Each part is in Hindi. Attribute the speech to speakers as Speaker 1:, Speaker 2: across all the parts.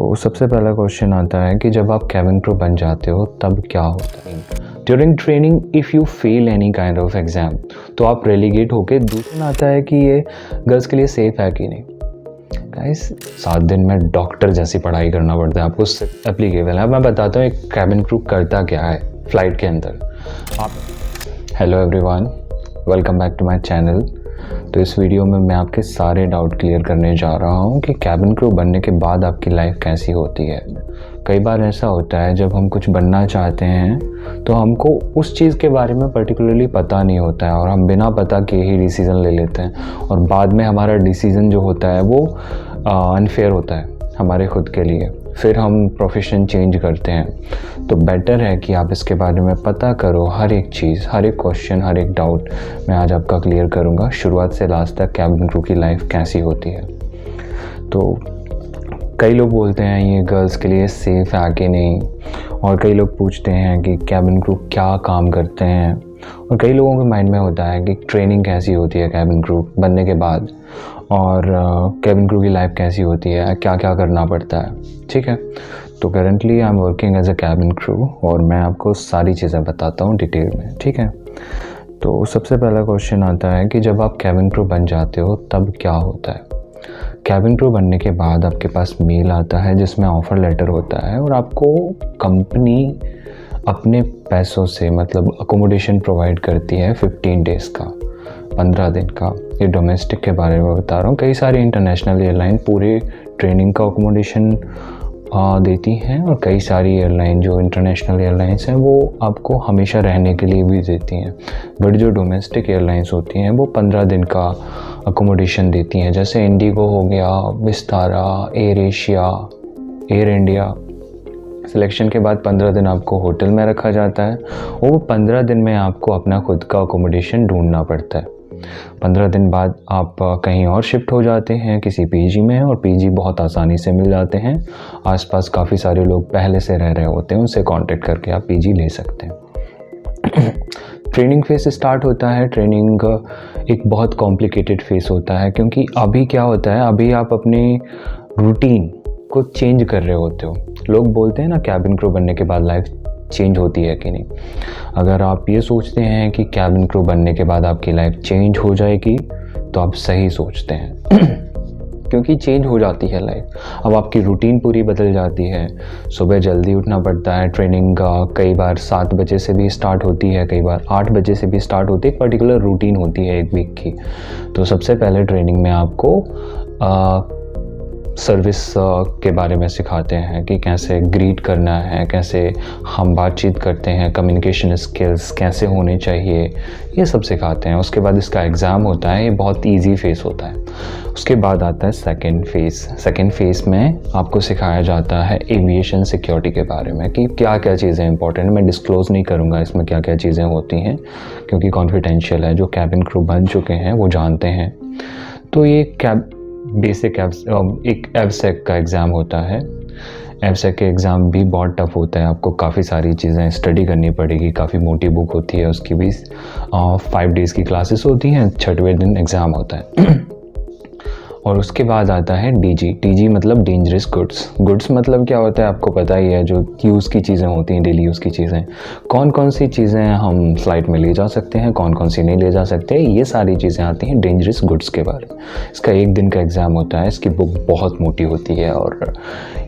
Speaker 1: तो सबसे पहला क्वेश्चन आता है कि जब आप केबिन क्रू बन जाते हो तब क्या होता है। During training if you fail any kind of exam तो आप रेलीगेट होके दूसरा आता है कि ये गर्ल्स के लिए सेफ़ है कि नहीं। गाइस 7 दिन में डॉक्टर जैसी पढ़ाई करना पड़ता है आपको, एप्लीकेबल है। मैं बताता हूँ एक केबिन क्रू करता क्या है फ़्लाइट के अंदर। आप hello everyone, welcome back to my channel. तो इस वीडियो में मैं आपके सारे डाउट क्लियर करने जा रहा हूँ कि केबिन क्रू बनने के बाद आपकी लाइफ कैसी होती है। कई बार ऐसा होता है जब हम कुछ बनना चाहते हैं तो हमको उस चीज़ के बारे में पर्टिकुलरली पता नहीं होता है और हम बिना पता के ही डिसीज़न ले लेते हैं और बाद में हमारा डिसीज़न जो होता है वो अनफेयर होता है हमारे खुद के लिए। फिर हम प्रोफेशन चेंज करते हैं। तो बेटर है कि आप इसके बारे में पता करो, हर एक चीज़, हर एक क्वेश्चन, हर एक डाउट मैं आज आपका क्लियर करूँगा शुरुआत से लास्ट तक केबिन क्रू की लाइफ कैसी होती है। तो कई लोग बोलते हैं ये गर्ल्स के लिए सेफ़ है कि नहीं, और कई लोग पूछते हैं कि केबिन क्रू क्या काम करते हैं, और कई लोगों के माइंड में होता है कि ट्रेनिंग कैसी होती है केबिन क्रू बनने के बाद, और केबिन क्रू की लाइफ कैसी होती है, क्या क्या करना पड़ता है। ठीक है, तो currently I am working as a cabin crew और मैं आपको सारी चीज़ें बताता हूँ डिटेल में। ठीक है, तो सबसे पहला क्वेश्चन आता है कि जब आप केबिन क्रू बन जाते हो तब क्या होता है। केबिन क्रू बनने के बाद आपके पास मेल आता है जिसमें ऑफ़र लेटर होता है और आपको कंपनी अपने पैसों से मतलब अकोमोडेशन प्रोवाइड करती है 15 डेज़ का, 15 दिन का। ये डोमेस्टिक के बारे में बता रहा हूँ। कई सारी इंटरनेशनल एयरलाइन पूरे ट्रेनिंग का अकोमोडेशन देती हैं और कई सारी एयरलाइन जो इंटरनेशनल एयरलाइंस हैं वो आपको हमेशा रहने के लिए भी देती हैं। बट जो डोमेस्टिक एयरलाइंस होती हैं वो 15 दिन का अकोमोडेशन देती हैं, जैसे इंडिगो हो गया, Vistara, air Asia, air India. Selection के बाद 15 दिन आपको होटल में रखा जाता है और वो 15 दिन में आपको अपना खुद का अकोमोडेशन ढूंढना पड़ता है। 15 दिन बाद आप कहीं और शिफ्ट हो जाते हैं किसी पीजी में, और पीजी बहुत आसानी से मिल जाते हैं। आसपास काफ़ी सारे लोग पहले से रह रहे होते हैं, उनसे कांटेक्ट करके आप पीजी ले सकते हैं। ट्रेनिंग फेस स्टार्ट होता है। ट्रेनिंग एक बहुत कॉम्प्लिकेटेड फेस होता है क्योंकि अभी क्या होता है, अभी आप अपने रूटीन को चेंज कर रहे होते हो। लोग बोलते हैं ना केबिन क्रू बनने के बाद लाइफ चेंज होती है कि नहीं। अगर आप ये सोचते हैं कि केबिन क्रू बनने के बाद आपकी लाइफ चेंज हो जाएगी तो आप सही सोचते हैं क्योंकि चेंज हो जाती है लाइफ। अब आपकी रूटीन पूरी बदल जाती है। सुबह जल्दी उठना पड़ता है। ट्रेनिंग कई बार 7 बजे से भी स्टार्ट होती है, कई बार 8 बजे से भी स्टार्ट होती है। एक पर्टिकुलर रूटीन होती है एक वीक की। तो सबसे पहले ट्रेनिंग में आपको सर्विस के बारे में सिखाते हैं कि कैसे ग्रीट करना है, कैसे हम बातचीत करते हैं, कम्युनिकेशन स्किल्स कैसे होने चाहिए, ये सब सिखाते हैं। उसके बाद इसका एग्ज़ाम होता है, ये बहुत इजी फेस होता है। उसके बाद आता है सेकंड फेस। सेकंड फेस में आपको सिखाया जाता है एविएशन सिक्योरिटी के बारे में कि क्या क्या चीज़ें इंपॉर्टेंट। मैं डिस्क्लोज़ नहीं करूँगा इसमें क्या क्या चीज़ें होती हैं क्योंकि कॉन्फिडेंशियल है। जो केबिन क्रू बन चुके हैं वो जानते हैं। तो ये बेसिक एक एवसेक का एग्ज़ाम होता है। एवसेक के एग्ज़ाम भी बहुत टफ होता है। आपको काफ़ी सारी चीज़ें स्टडी करनी पड़ेगी, काफ़ी मोटी बुक होती है, उसकी भी 5 डेज़ की क्लासेस होती हैं, 6वें दिन एग्ज़ाम होता है। और उसके बाद आता है डीजी। डीजी मतलब डेंजरस गुड्स। गुड्स मतलब क्या होता है आपको पता ही है, जो यूज़ की चीज़ें होती हैं, डेली यूज़ की चीज़ें। कौन कौन सी चीज़ें हम फ़्लाइट में ले जा सकते हैं, कौन कौन सी नहीं ले जा सकते, ये सारी चीज़ें आती हैं डेंजरस गुड्स के बारे में। इसका 1 दिन का एग्ज़ाम होता है। इसकी बुक बहुत मोटी होती है और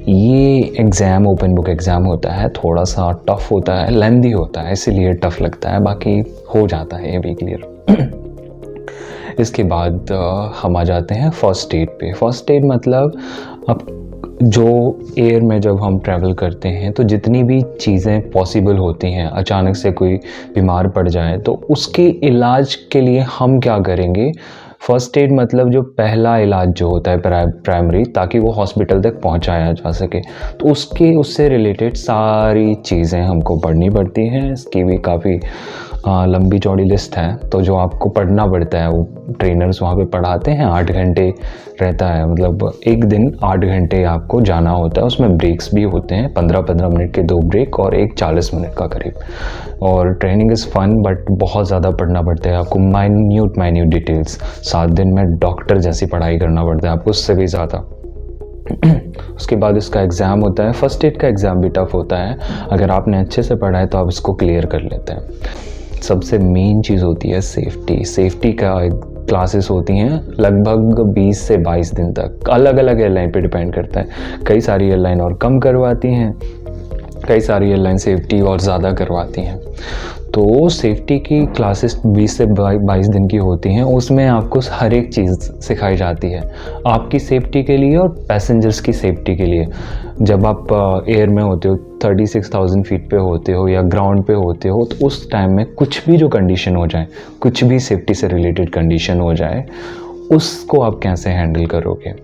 Speaker 1: ये एग्ज़ाम ओपन बुक एग्ज़ाम होता है, थोड़ा सा टफ़ होता है, लेंदी होता है, इसीलिए टफ़ लगता है, बाकी हो जाता है ये भी क्लियर। इसके बाद हम आ जाते हैं फर्स्ट एड पे। फर्स्ट एड मतलब अब जो एयर में जब हम ट्रैवल करते हैं तो जितनी भी चीज़ें पॉसिबल होती हैं, अचानक से कोई बीमार पड़ जाए तो उसके इलाज के लिए हम क्या करेंगे। फर्स्ट एड मतलब जो पहला इलाज जो होता है प्राइमरी, ताकि वो हॉस्पिटल तक पहुंचाया जा सके। तो उससे रिलेटेड सारी चीज़ें हमको पढ़नी पड़ती हैं। इसकी भी काफ़ी लंबी चौड़ी लिस्ट है, तो जो आपको पढ़ना पड़ता है वो ट्रेनर्स वहाँ पे पढ़ाते हैं। 8 घंटे रहता है, मतलब एक दिन 8 घंटे आपको जाना होता है। उसमें ब्रेक्स भी होते हैं, 15-15 मिनट के 2 ब्रेक और एक 40 मिनट का करीब। और ट्रेनिंग इज़ फन बट बहुत ज़्यादा पढ़ना पड़ता है आपको, माइन्यूट डिटेल्स। 7 दिन में डॉक्टर जैसी पढ़ाई करना पड़ता है आपको, उससे भी ज़्यादा। उसके बाद इसका एग्ज़ाम होता है। फर्स्ट एड का एग्ज़ाम भी टफ होता है, अगर आपने अच्छे से पढ़ा है तो आप इसको क्लियर कर लेते हैं। सबसे मेन चीज़ होती है सेफ्टी। सेफ्टी का क्लासेस होती हैं लगभग 20 से 22 दिन तक, अलग अलग एयरलाइन पे डिपेंड करता है। कई सारी एयरलाइन और कम करवाती हैं, कई सारी एयरलाइन सेफ्टी और ज़्यादा करवाती हैं। तो सेफ्टी की क्लासेस 20 से 22 दिन की होती हैं। उसमें आपको हर एक चीज़ सिखाई जाती है, आपकी सेफ्टी के लिए और पैसेंजर्स की सेफ्टी के लिए। जब आप एयर में होते हो, 36,000 फीट पे होते हो या ग्राउंड पे होते हो, तो उस टाइम में कुछ भी जो कंडीशन हो जाए, कुछ भी सेफ्टी से रिलेटेड कंडीशन हो जाए, उसको आप कैसे हैंडल करोगे।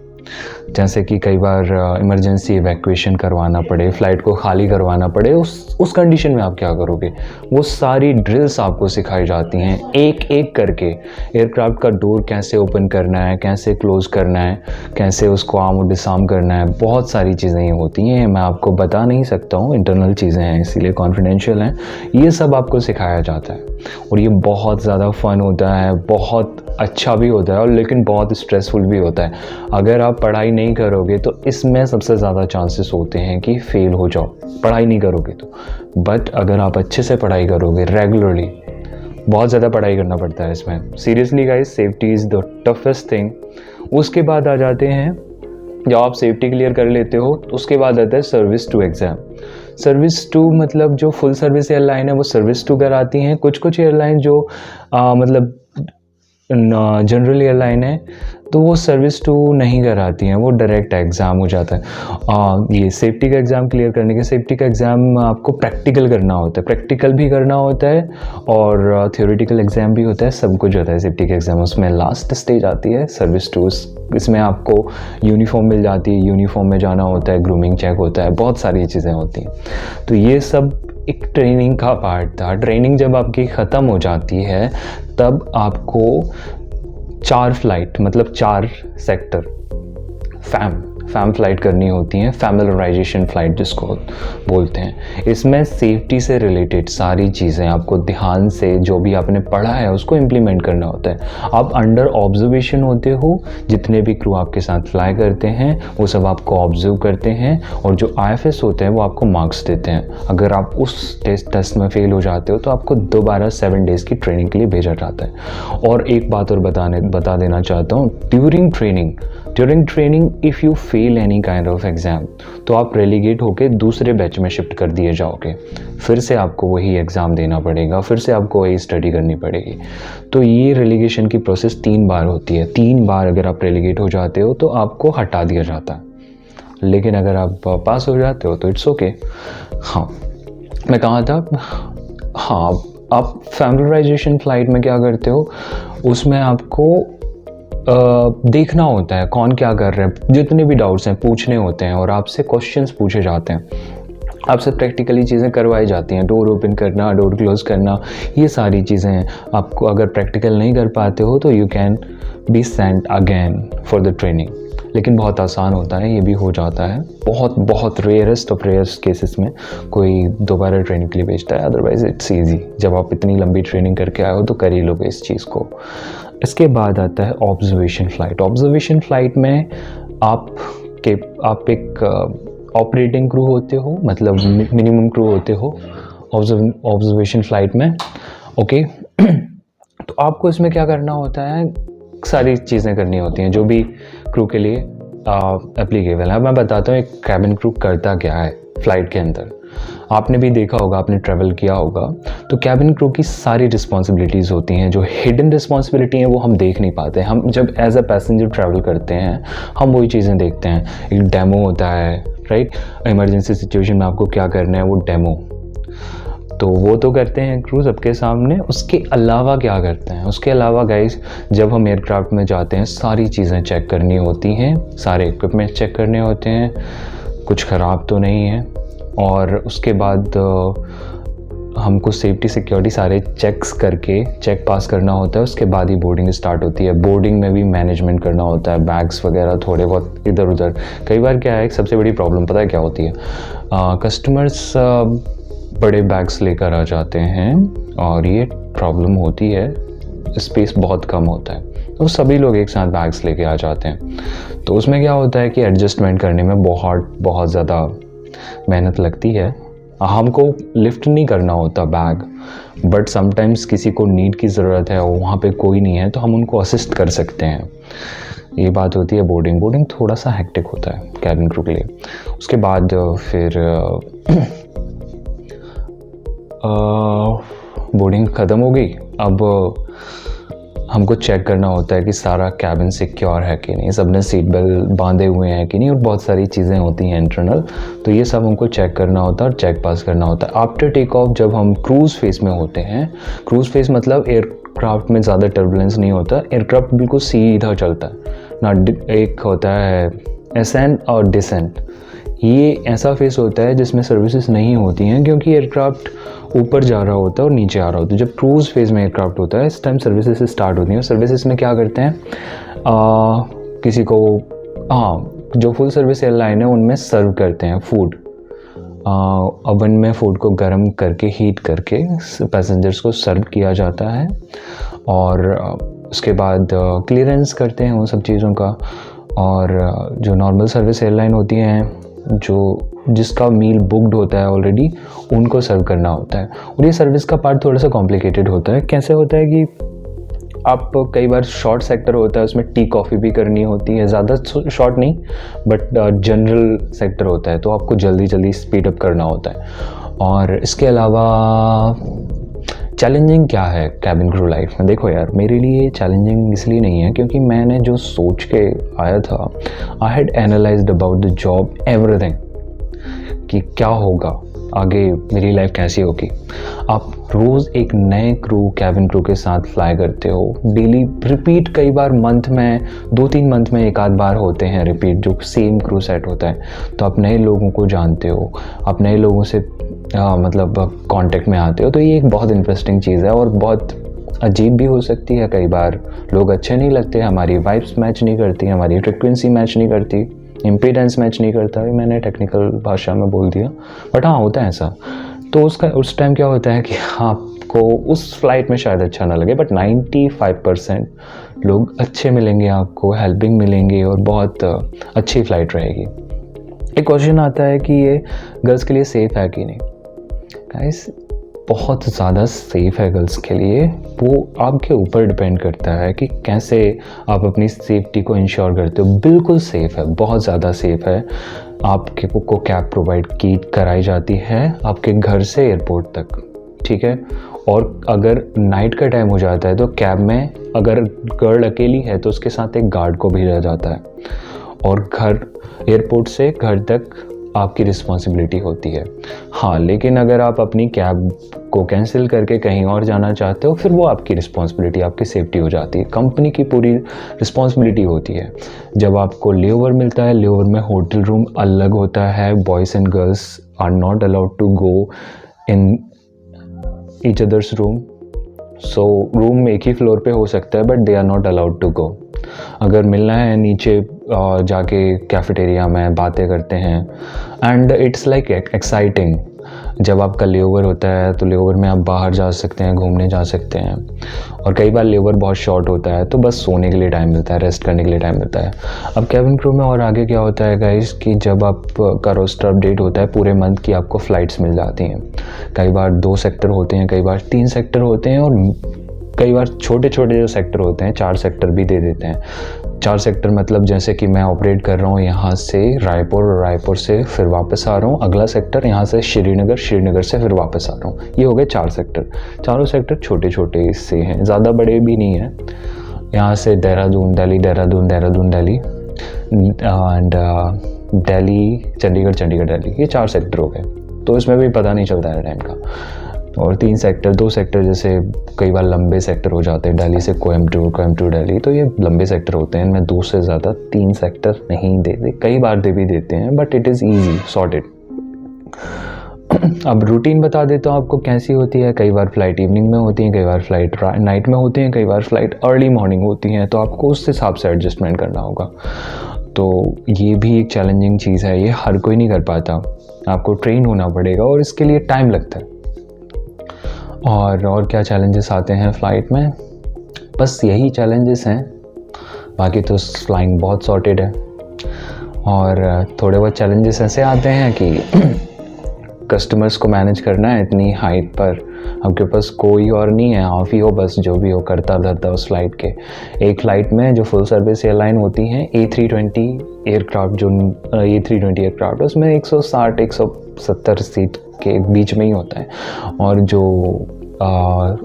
Speaker 1: जैसे कि कई बार इमरजेंसी इवैक्यूएशन करवाना पड़े, फ़्लाइट को खाली करवाना पड़े, उस कंडीशन में आप क्या करोगे। वो सारी ड्रिल्स आपको सिखाई जाती हैं एक एक करके। एयरक्राफ्ट का डोर कैसे ओपन करना है, कैसे क्लोज़ करना है, कैसे उसको आर्म और डिसआर्म करना है, बहुत सारी चीज़ें ये होती हैं। मैं आपको बता नहीं सकता हूँ, इंटरनल चीज़ें हैं इसीलिए कॉन्फिडेंशियल हैं। ये सब आपको सिखाया जाता है और ये बहुत ज़्यादा फ़न होता है, बहुत अच्छा भी होता है और लेकिन बहुत स्ट्रेसफुल भी होता है। अगर आप पढ़ाई नहीं करोगे तो इसमें सबसे ज़्यादा चांसेस होते हैं कि फ़ेल हो जाओ, पढ़ाई नहीं करोगे तो। बट अगर आप अच्छे से पढ़ाई करोगे रेगुलरली, बहुत ज़्यादा पढ़ाई करना पड़ता है इसमें। Seriously guys, safety is the toughest thing. उसके बाद आ जाते हैं, जब आप सेफ्टी क्लियर कर लेते हो तो उसके बाद आता है service two exam. Service two मतलब जो फुल सर्विस एयरलाइन है वो सर्विस टू कराती हैं। कुछ कुछ एयरलाइन जो मतलब जनरल एयरलाइन है तो वो सर्विस टू नहीं कराती हैं, वो डायरेक्ट एग्ज़ाम हो जाता है। ये सेफ्टी का एग्ज़ाम क्लियर करने के, सेफ्टी का एग्ज़ाम आपको प्रैक्टिकल करना होता है, प्रैक्टिकल भी करना होता है और थियोरेटिकल एग्ज़ाम भी होता है, सब कुछ होता है सेफ्टी के एग्ज़ाम। उसमें लास्ट स्टेज आती है सर्विस टू। इसमें आपको यूनिफॉर्म मिल जाती है, यूनिफॉर्म में जाना होता है, ग्रूमिंग चेक होता है, बहुत सारी चीज़ें होती हैं। तो ये सब एक ट्रेनिंग का पार्ट था। ट्रेनिंग जब आपकी ख़त्म हो जाती है तब आपको 4 फ्लाइट मतलब 4 सेक्टर फैम फ्लाइट करनी होती हैं, फैमिलराइजेशन फ़्लाइट जिसको बोलते हैं। इसमें सेफ्टी से रिलेटेड सारी चीज़ें आपको ध्यान से, जो भी आपने पढ़ा है उसको इम्प्लीमेंट करना होता है। आप अंडर ऑब्जर्वेशन होते हो, जितने भी क्रू आपके साथ फ्लाई करते हैं वो सब आपको ऑब्जर्व करते हैं और जो IFS होते हैं वो आपको मार्क्स देते हैं। अगर आप उस टेस्ट में फेल हो जाते हो तो आपको दोबारा 7 डेज़ की ट्रेनिंग के लिए भेजा जाता है। और एक बात और बता देना चाहता हूँ, during training if you fail any kind of exam तो आप रेलीगेट होकर दूसरे बैच में शिफ्ट कर दिए जाओगे। फिर से आपको वही एग्ज़ाम देना पड़ेगा, फिर से आपको वही स्टडी करनी पड़ेगी। तो ये रेलीगेशन की प्रोसेस 3 बार होती है। 3 बार अगर आप रेलीगेट हो जाते हो तो आपको हटा दिया जाता है, लेकिन अगर आप पास हो जाते हो तो इट्स ओके। हाँ, मैं कहा था, हाँ, आप फैमिलराइजेशन फ़्लाइट में क्या करते हो, उसमें आपको देखना होता है कौन क्या कर रहा है, जितने भी डाउट्स हैं पूछने होते हैं और आपसे क्वेश्चंस पूछे जाते हैं, आपसे प्रैक्टिकली चीज़ें करवाई जाती हैं। डोर ओपन करना, डोर क्लोज़ करना, ये सारी चीज़ें हैं। आपको अगर प्रैक्टिकल नहीं कर पाते हो तो you can be sent again for the training, लेकिन बहुत आसान होता है, ये भी हो जाता है। बहुत रेयरेस्ट ऑफ रेयर्स केसेस में कोई दोबारा ट्रेनिंग के लिए भेजता है, अदरवाइज इट्स ईजी। जब आप इतनी लंबी ट्रेनिंग करके आए हो तो कर ही लोगे इस चीज़ को। इसके बाद आता है ऑब्जर्वेशन फ़्लाइट। ऑब्जर्वेशन फ़्लाइट में आप एक ऑपरेटिंग क्रू होते हो, मतलब मिनिमम क्रू होते हो ऑब्जर्वेशन फ़्लाइट में, ओके। तो आपको इसमें क्या करना होता है, सारी चीज़ें करनी होती हैं जो भी क्रू के लिए एप्लीकेबल है। मैं बताता हूँ एक कैबिन क्रू करता क्या है फ़्लाइट के अंदर। आपने भी देखा होगा, आपने ट्रैवल किया होगा, तो कैबिन क्रू की सारी रिस्पॉन्सिबिलिटीज़ होती हैं। जो हिडन रिस्पॉन्सिबिलिटी हैं वो हम देख नहीं पाते। हम जब एज अ पैसेंजर ट्रैवल करते हैं हम वही चीज़ें देखते हैं। एक डेमो होता है, राइट, इमरजेंसी सिचुएशन में आपको क्या करना है वो डेमो, तो वो तो करते हैं क्रू सबके सामने। उसके अलावा क्या करते हैं, उसके अलावा गाइस जब हम एयरक्राफ्ट में जाते हैं सारी चीज़ें चेक करनी होती हैं, सारे इक्विपमेंट चेक करने होते हैं, कुछ ख़राब तो नहीं है। और उसके बाद हमको सेफ्टी सिक्योरिटी सारे चेक्स करके चेक पास करना होता है। उसके बाद ही बोर्डिंग स्टार्ट होती है। बोर्डिंग में भी मैनेजमेंट करना होता है, बैग्स वगैरह थोड़े बहुत इधर उधर। कई बार क्या है, सबसे बड़ी प्रॉब्लम पता है क्या होती है, कस्टमर्स बड़े बैग्स लेकर आ जाते हैं और ये प्रॉब्लम होती है, स्पेस बहुत कम होता है, तो सभी लोग एक साथ बैग्स लेके आ जाते हैं। तो उसमें क्या होता है कि एडजस्टमेंट करने में बहुत ज़्यादा मेहनत लगती है। हमको लिफ्ट नहीं करना होता बैग, बट समटाइम्स किसी को नीड की ज़रूरत है और वहाँ पे कोई नहीं है तो हम उनको असिस्ट कर सकते हैं। ये बात होती है बोर्डिंग थोड़ा सा हेक्टिक होता है कैबिन क्रू के लिए। उसके बाद फिर बोर्डिंग ख़त्म हो गई। अब हमको चेक करना होता है कि सारा कैबिन सिक्योर है कि नहीं, सबने सीट बेल्ट बांधे हुए हैं कि नहीं, और बहुत सारी चीज़ें होती हैं इंटरनल, तो ये सब हमको चेक करना होता है और चेक पास करना होता है। आफ्टर टेक ऑफ जब हम क्रूज़ फेस में होते हैं, क्रूज़ फेस मतलब एयरक्राफ्ट में ज़्यादा टर्बुलेंस नहीं होता, एयरक्राफ्ट बिल्कुल सीधा चलता है ना। एक होता है असेंट और डिसेंट, ये ऐसा फेस होता है जिसमें सर्विसेज नहीं होती हैं क्योंकि एयरक्राफ्ट ऊपर जा रहा होता है और नीचे आ रहा होता है। जब क्रूज़ फेज़ में एयरक्राफ्ट होता है इस टाइम सर्विसेज स्टार्ट होती हैं। और सर्विसेज में क्या करते हैं, किसी को जो फुल सर्विस एयरलाइन है उनमें सर्व करते हैं फूड, ओवन में फूड को गर्म करके हीट करके पैसेंजर्स को सर्व किया जाता है। और उसके बाद क्लियरेंस करते हैं उन सब चीज़ों का। और जो नॉर्मल सर्विस एयरलाइन होती हैं जिसका मील बुकड होता है ऑलरेडी, उनको सर्व करना होता है। और ये सर्विस का पार्ट थोड़ा सा कॉम्प्लिकेटेड होता है। कैसे होता है कि आप कई बार शॉर्ट सेक्टर होता है, उसमें टी कॉफ़ी भी करनी होती है, ज़्यादा शॉर्ट नहीं बट जनरल सेक्टर होता है, तो आपको जल्दी स्पीड अप करना होता है। और इसके अलावा चैलेंजिंग क्या है कैबिन क्रू लाइफ में? देखो यार, मेरे लिए चैलेंजिंग इसलिए नहीं है क्योंकि मैंने जो सोच के आया था, I had analysed about the job everything, कि क्या होगा आगे, मेरी लाइफ कैसी होगी। आप रोज़ एक नए कैबिन क्रू के साथ फ्लाई करते हो, डेली रिपीट, कई बार मंथ में 2-3 मंथ में एक आध बार होते हैं रिपीट, जो सेम क्रू सेट होता है। तो आप नए लोगों को जानते हो, आप नए लोगों से मतलब कांटेक्ट में आते हो। तो ये एक बहुत इंटरेस्टिंग चीज़ है और बहुत अजीब भी हो सकती है। कई बार लोग अच्छे नहीं लगते, हमारी वाइब्स मैच नहीं करती, हमारी फ्रिक्वेंसी मैच नहीं करती, इम्पीडेंस मैच नहीं करता। मैंने टेक्निकल भाषा में बोल दिया, बट हाँ, होता है ऐसा। तो उस टाइम क्या होता है कि आपको उस फ्लाइट में शायद अच्छा ना लगे, बट 95% लोग अच्छे मिलेंगे, आपको हेल्पिंग मिलेंगे और बहुत अच्छी फ़्लाइट रहेगी। एक क्वेश्चन आता है कि ये गर्ल्स के लिए सेफ़ है कि नहीं? गाइस, बहुत ज़्यादा सेफ़ है गर्ल्स के लिए। वो आपके ऊपर डिपेंड करता है कि कैसे आप अपनी सेफ्टी को इंश्योर करते हो। बिल्कुल सेफ़ है, बहुत ज़्यादा सेफ़ है। आपके को कैब प्रोवाइड कराई जाती है आपके घर से एयरपोर्ट तक, ठीक है। और अगर नाइट का टाइम हो जाता है तो कैब में अगर गर्ल अकेली है तो उसके साथ एक गार्ड को भेजा जाता है, और एयरपोर्ट से घर तक आपकी रिस्पॉन्सिबिलिटी होती है। हाँ, लेकिन अगर आप अपनी कैब को कैंसिल करके कहीं और जाना चाहते हो, फिर वो आपकी रिस्पॉन्सिबिलिटी, आपकी सेफ्टी हो जाती है। कंपनी की पूरी रिस्पॉन्सिबिलिटी होती है। जब आपको लेओवर मिलता है, लेओवर में होटल रूम अलग होता है। Boys and girls are not allowed to go in each others room. So room एक ही फ्लोर पे हो सकता है, but they are not allowed to go. अगर मिलना है नीचे जाके कैफेटेरिया में बातें करते हैं, एंड इट्स लाइक एक्साइटिंग। जब आपका लेओवर होता है तो लेओवर में आप बाहर जा सकते हैं, घूमने जा सकते हैं। और कई बार लेओवर बहुत शॉर्ट होता है तो बस सोने के लिए टाइम मिलता है, रेस्ट करने के लिए टाइम मिलता है। अब कैबिन क्रू में और आगे क्या होता है गाइस, कि जब आपका रोस्टर अपडेट होता है पूरे मंथ की, आपको फ़्लाइट्स मिल जाती हैं। कई बार 2 सेक्टर होते हैं, कई बार 3 सेक्टर होते हैं, और कई बार छोटे छोटे जो सेक्टर होते हैं 4 सेक्टर भी दे देते हैं। 4 सेक्टर मतलब जैसे कि मैं ऑपरेट कर रहा हूँ यहाँ से रायपुर, और रायपुर से फिर वापस आ रहा हूँ। अगला सेक्टर यहाँ से श्रीनगर, श्रीनगर से फिर वापस आ रहा हूँ। ये हो गए 4 सेक्टर। चारों सेक्टर छोटे छोटे हिस्से हैं, ज़्यादा बड़े भी नहीं हैं। यहाँ से देहरादून दिल्ली, देहरादून देहरादून दिल्ली, एंड दिल्ली चंडीगढ़, चंडीगढ़ दिल्ली, ये 4 सेक्टर हो गए। तो इसमें भी पता नहीं चलता है टाइम का। और 2 सेक्टर जैसे कई बार लंबे सेक्टर हो जाते हैं, दिल्ली से कोयम्बटूर, कोयम्बटूर दिल्ली, तो ये लंबे सेक्टर होते हैं। इनमें 2 से ज़्यादा 3 सेक्टर नहीं देते, कई बार दे भी देते हैं, but it is easy sorted. अब रूटीन बता देता हूँ आपको कैसी होती है। कई बार फ़्लाइट इवनिंग में होती हैं, कई बार फ़्लाइट नाइट में होती हैं, कई बार फ़्लाइट अर्ली मॉर्निंग होती हैं, तो आपको उस हिसाब से एडजस्टमेंट करना होगा। तो ये भी एक चैलेंजिंग चीज़ है, ये हर कोई नहीं कर पाता, आपको ट्रेन होना पड़ेगा और इसके लिए टाइम लगता है। और क्या चैलेंजेस आते हैं फ़्लाइट में? बस यही चैलेंजेस हैं, बाकी तो फ्लाइंग बहुत सॉर्टेड है। और थोड़े बहुत चैलेंजेस ऐसे आते हैं कि कस्टमर्स को मैनेज करना है इतनी हाइट पर, आपके पास कोई और नहीं है, आप ही हो बस, जो भी हो करता धरता उस फ्लाइट के। एक फ़्लाइट में जो फुल सर्विस एयरलाइन होती हैं A320 एयरक्राफ्ट, जो A320 एयरक्राफ्ट, उसमें 160-170 सीट के बीच में ही होता है, और जो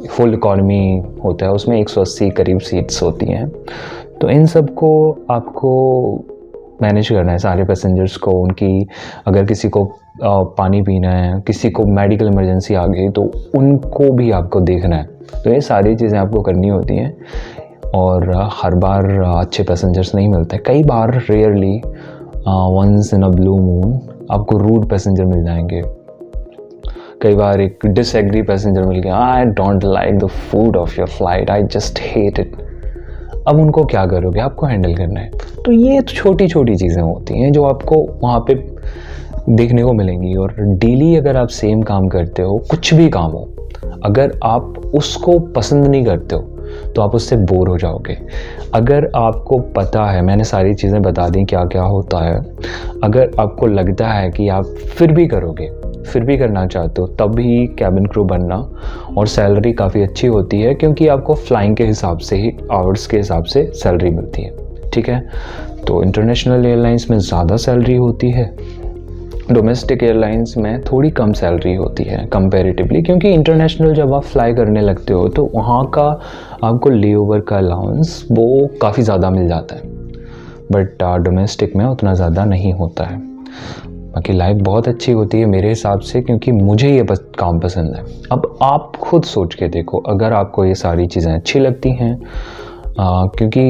Speaker 1: फुल इकॉनमी होता है उसमें 180 करीब सीट्स होती हैं। तो इन सब को आपको मैनेज करना है, सारे पैसेंजर्स को, उनकी अगर किसी को पानी पीना है, किसी को मेडिकल इमरजेंसी आ गई तो उनको भी आपको देखना है। तो ये सारी चीज़ें आपको करनी होती हैं, और हर बार अच्छे पैसेंजर्स नहीं मिलते। कई बार rarely once in a blue moon आपको रूड पैसेंजर मिल जाएंगे। कई बार एक डिसएग्री पैसेंजर मिल गया, I don't like the food of your flight, I just hate it. अब उनको क्या करोगे, आपको हैंडल करना है। तो ये छोटी छोटी चीज़ें होती हैं जो आपको वहाँ पे देखने को मिलेंगी। और डेली अगर आप सेम काम करते हो, कुछ भी काम हो, अगर आप उसको पसंद नहीं करते हो तो आप उससे बोर हो जाओगे। अगर आपको पता है, मैंने सारी चीज़ें बता दी क्या क्या होता है, अगर आपको लगता है कि आप फिर भी करोगे, फिर भी करना चाहते हो, तब ही कैबिन क्रू बनना। और सैलरी काफ़ी अच्छी होती है, क्योंकि आपको फ्लाइंग के हिसाब से ही, आवर्स के हिसाब से सैलरी मिलती है, ठीक है। तो इंटरनेशनल एयरलाइंस में ज़्यादा सैलरी होती है, डोमेस्टिक एयरलाइंस में थोड़ी कम सैलरी होती है कंपैरेटिवली, क्योंकि इंटरनेशनल जब आप फ्लाई करने लगते हो तो वहाँ का आपको लेओवर का अलाउंस वो काफ़ी ज़्यादा मिल जाता है, बट डोमेस्टिक में उतना ज़्यादा नहीं होता है। बाकी लाइफ बहुत अच्छी होती है मेरे हिसाब से, क्योंकि मुझे ये बस काम पसंद है। अब आप खुद सोच के देखो, अगर आपको ये सारी चीज़ें अच्छी लगती हैं, क्योंकि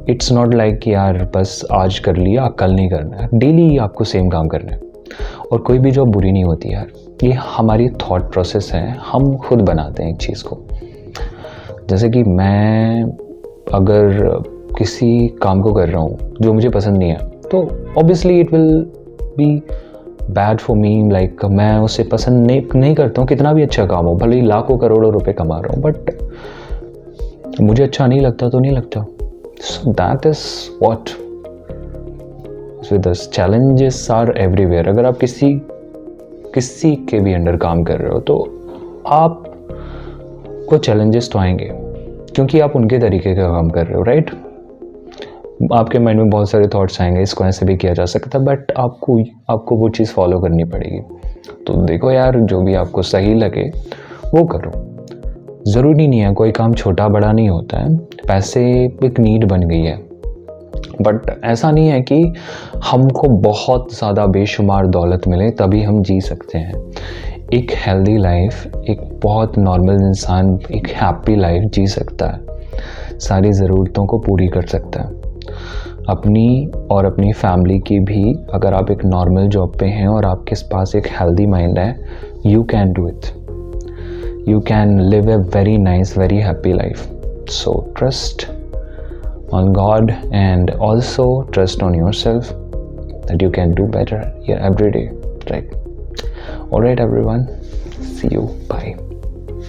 Speaker 1: इट्स नॉट लाइक कि यार बस आज कर लिया कल नहीं करना है, डेली आपको सेम काम करना है। और कोई भी जॉब बुरी नहीं होती यार, ये हमारी थॉट प्रोसेस है, हम खुद बनाते हैं एक चीज़ को। जैसे कि मैं अगर किसी काम को कर रहा हूँ जो मुझे पसंद नहीं है, तो obviously it will be bad for me, like मैं उसे पसंद नहीं करता हूँ, कितना भी अच्छा काम हो, भले ही लाखों करोड़ों रुपए कमा रहा हूँ, बट मुझे अच्छा नहीं लगता तो नहीं लगता। So that is what with us, challenges are everywhere. अगर आप किसी के भी अंडर काम कर रहे हो तो आप को चैलेंजेस तो आएंगे, क्योंकि आप उनके तरीके का काम कर रहे हो, राइट। आपके माइंड में बहुत सारे थॉट्स आएंगे, इसको ऐसे भी किया जा सकता है, बट आपको वो चीज़ फॉलो करनी पड़ेगी। तो देखो यार, जो भी आपको सही लगे वो करो। ज़रूरी नहीं है, कोई काम छोटा बड़ा नहीं होता है। पैसे एक नीड बन गई है, बट ऐसा नहीं है कि हमको बहुत ज़्यादा बेशुमार दौलत मिले तभी हम जी सकते हैं। एक हेल्दी लाइफ, एक बहुत नॉर्मल इंसान एक हैप्पी लाइफ जी सकता है, सारी ज़रूरतों को पूरी कर सकता है, अपनी और अपनी फैमिली की भी। अगर आप एक नॉर्मल जॉब पे हैं और आपके पास एक हेल्दी माइंड है, you can do it, you can live a very nice, very happy life. So trust on God and also trust on yourself that you can do better here every day, right? All right everyone, see you, bye.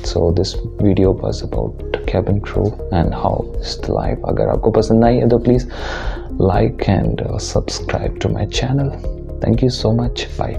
Speaker 1: So this video was about cabin crew and how is the life. अगर आपको पसंद आई है तो please like and subscribe to my channel. Thank you so much, bye.